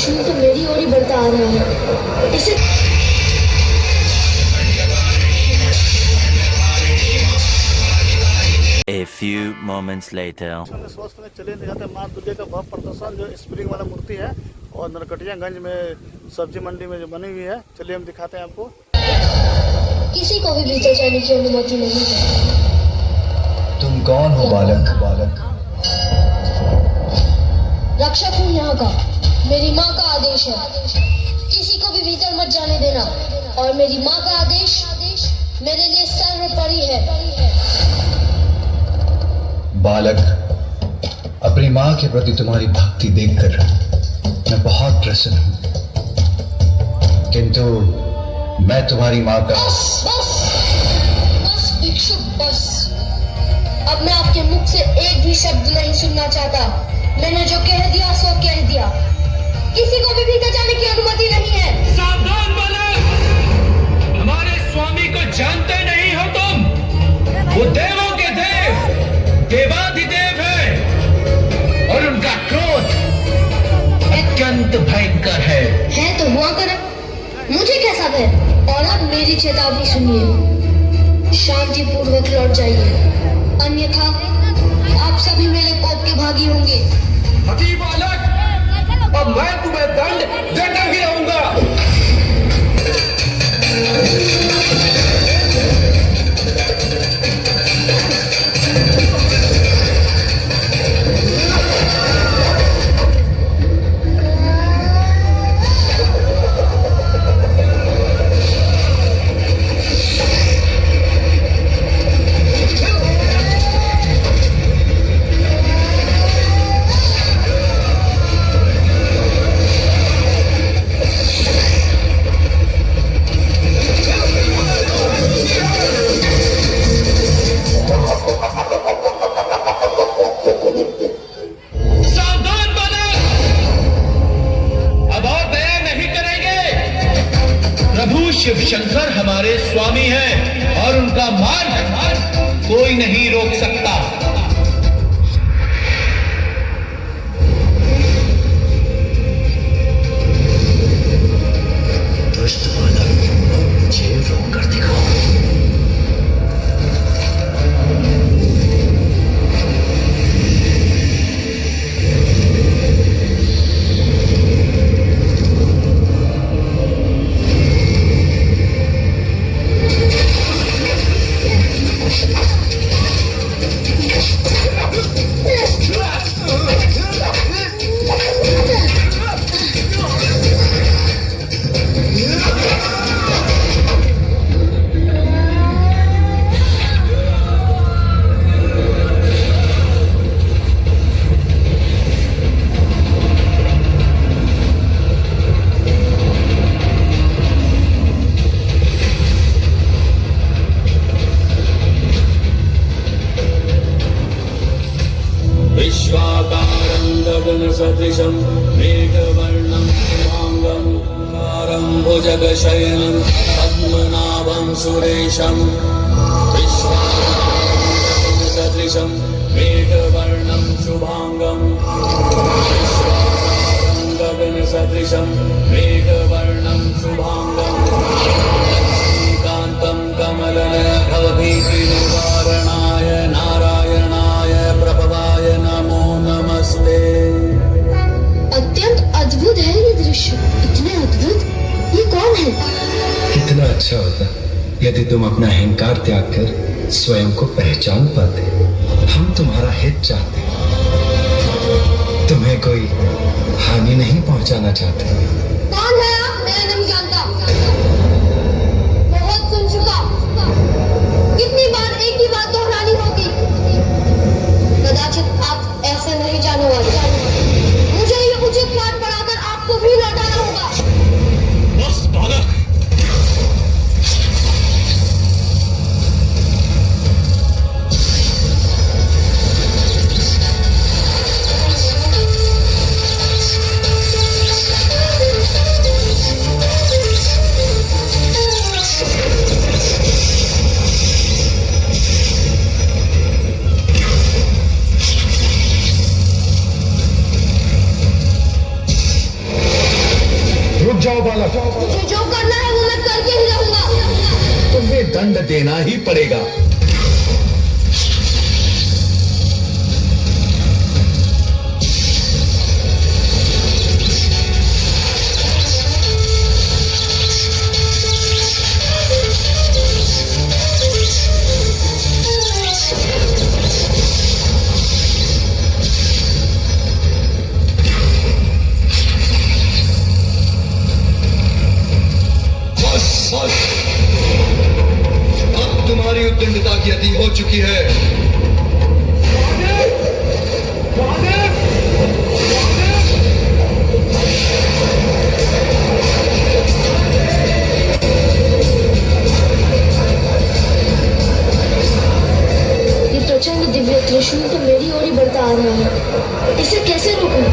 दुश्मन तो मेरी ओर ही बढ़ता आ रहा है। इसे A few moments later. स्वस्थ चले नहीं जाते। माँ दुर्गा का भव्य प्रदर्शन जो स्प्रिंग वाला मूर्ति है और नरकटियागंज में सब्जी मंडी में जो बनी हुई है, चलिए हम दिखाते हैं आपको। किसी को भी भीतर जाने की अनुमति नहीं है। तुम कौन हो बालक? रक्षक हूँ यहाँ का। मेरी माँ का आदेश है, किसी को भी भीतर मत जाने देना। और मेरी माँ का आदेश मेरे लिए सर्वोपरि है। बालक, अपनी माँ के प्रति तुम्हारी भक्ति देखकर मैं बहुत प्रसन्न हूँ, किंतु मैं तुम्हारी माँ का बस भिक्षुक, बस। अब मैं आपके मुख से एक भी शब्द नहीं सुनना चाहता। मैंने जो कह दिया सो कह दिया। किसी को भी भीतर जाने की अनुमति नहीं है। सावधान बालक, हमारे स्वामी को जानते नहीं हो तुम। वो देवों के देव, देवाधिदेव है और उनका क्रोध अत्यंत भयंकर है तो हुआ करे, मुझे कैसा भय। और अब मेरी चेतावनी सुनिए, शांतिपूर्वक लौट जाइए, अन्यथा आप सभी मेरे कोप के भागी होंगे। हठी बालक, अब मैं तुम्हें दंड देता ही रहूंगा। शिव शंकर हमारे स्वामी हैं और उनका मार्ग कोई नहीं रोक सकता। दुष्ट बालक, मुझे रोक कर दिखाओ। विश्वाकारं गगनसदृशं मेघवर्णं शुभांगं भुजगशयनं पद्मनाभं सुरेशं। विश्वाकारं गगनसदृशं मेघवर्णं शुभांगं गगनसदृशं मेघवर्णं शुभांगं कान्तं कमलनभवभीतिनिवारणाय नारायणाय प्रभवाय नमो नमस्ते। अत्यंत अद्भुत है ये दृश्य। इतने अद्भुत, ये कौन है? कितना अच्छा होता यदि तुम अपना अहंकार त्याग कर स्वयं को पहचान पाते। हम तुम्हारा हित चाहते, तुम्हें कोई हानि नहीं पहुंचाना चाहते। कौन है आप? मैं नहीं जानता। बहुत सुन चुका। कितनी बार एक ही बात दोहरानी होगी? कदाचित आप ऐसे नहीं जाने वाले। मुझे ये उचित पाठ पढ़ाकर आपको भी लौटाना होगा। बस बालक, जाओ बालक। मुझे जो करना है वो मैं करके ही रहूंगा। तुम्हें दंड देना ही पड़ेगा। अब तुम्हारी उद्दंडता की अति हो चुकी है। ये प्रचंड दिव्य त्रिशूल तो मेरी ओर ही बढ़ता आ रहा है। इसे कैसे रोकूं?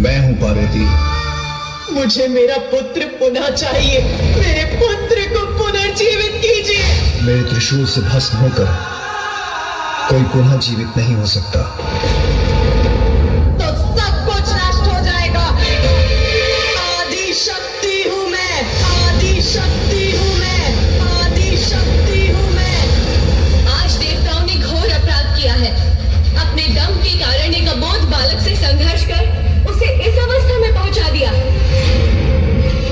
मैं हूं पार्वती। मुझे मेरा पुत्र पुनः चाहिए। मेरे पुत्र को पुनर्जीवित कीजिए। मेरे त्रिशूल से भस्म होकर कोई पुनः जीवित नहीं हो सकता। तो सब कुछ नष्ट हो जाएगा। आदि शक्ति हूं मैं, आदि शक्ति हूं मैं, आदि शक्ति हूं मैं। आज देवताओं ने घोर अपराध किया है। अपने दम के कारण एक अबोध बालक से संघर्ष कर उसे इस अवस्था में पहुंचा दिया।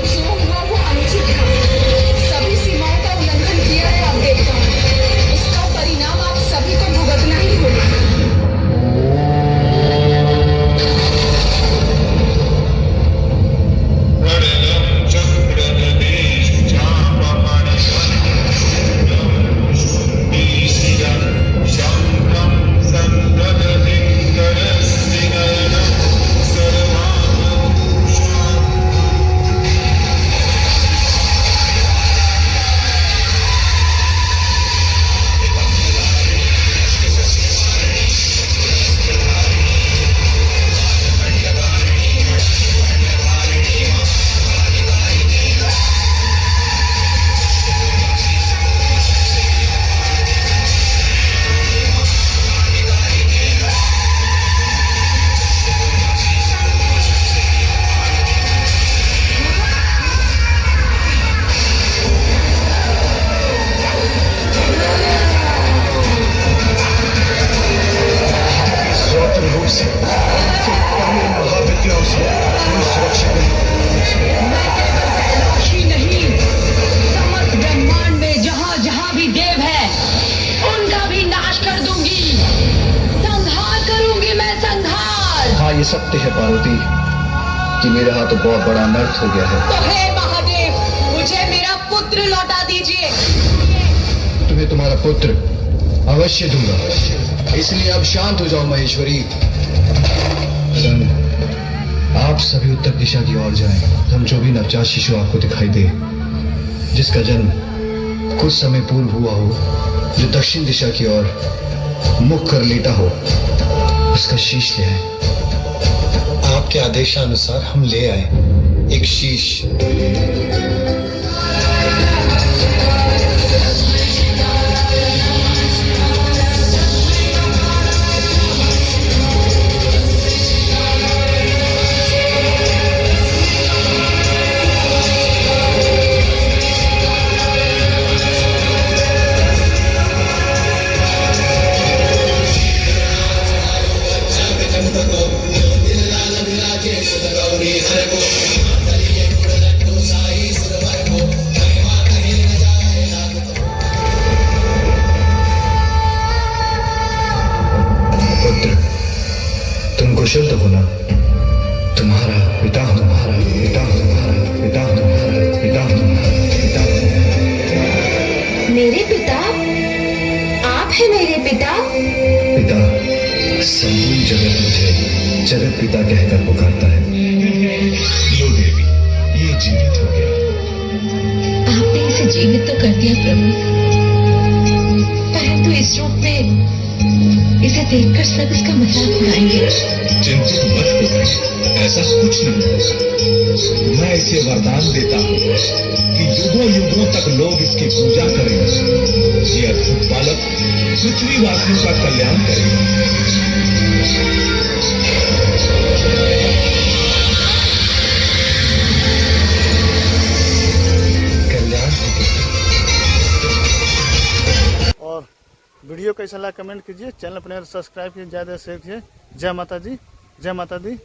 जो हुआ वो अनुचित था। सभी सीमाओं का उल्लंघन किया है आप देवताओं ने। इसका परिणाम आप सभी को भुगतना ही होगा। ये सत्य है पार्वती कि मेरे हाथ बहुत बड़ा अनर्थ हो गया है। तो हे महादेव, मुझे मेरा पुत्र लौटा दीजिए। तुम्हें तुम्हारा पुत्र अवश्य दूंगा। इसलिए अब शांत हो जाओ महेश्वरी। आप सभी उत्तर दिशा की ओर जाएं। हम जो भी नवजात शिशु आपको दिखाई दे, जिसका जन्म कुछ समय पूर्व हुआ हो, जो दक्षिण दिशा की ओर मुख कर लेटा हो, उसका शीश ले आए। आपके आदेशानुसार हम ले आए एक शीश। संपूर्ण जगत मुझे जगत पिता कहकर पुकारता है। लो देवी, ये जीवित हो गया। आपने इसे जीवित तो कर दिया प्रभु, परंतु इस रूप में इसे देखकर सब इसका मजाक उड़ाएंगे। चिंतित मत हो, ऐसा कुछ नहीं होगा। मैं इसे वरदान देता हूँ कि युगों युगों तक लोग इसकी पूजा करेंगे। ये अद्भुत बालक पृथ्वी वासियों का कल्याण करेगा। कल्याण और वीडियो कैसा लगा कमेंट कीजिए, चैनल पर सब्सक्राइब कीजिए, ज़्यादा शेयर कीजिए। जय माता जी, जय माता दी।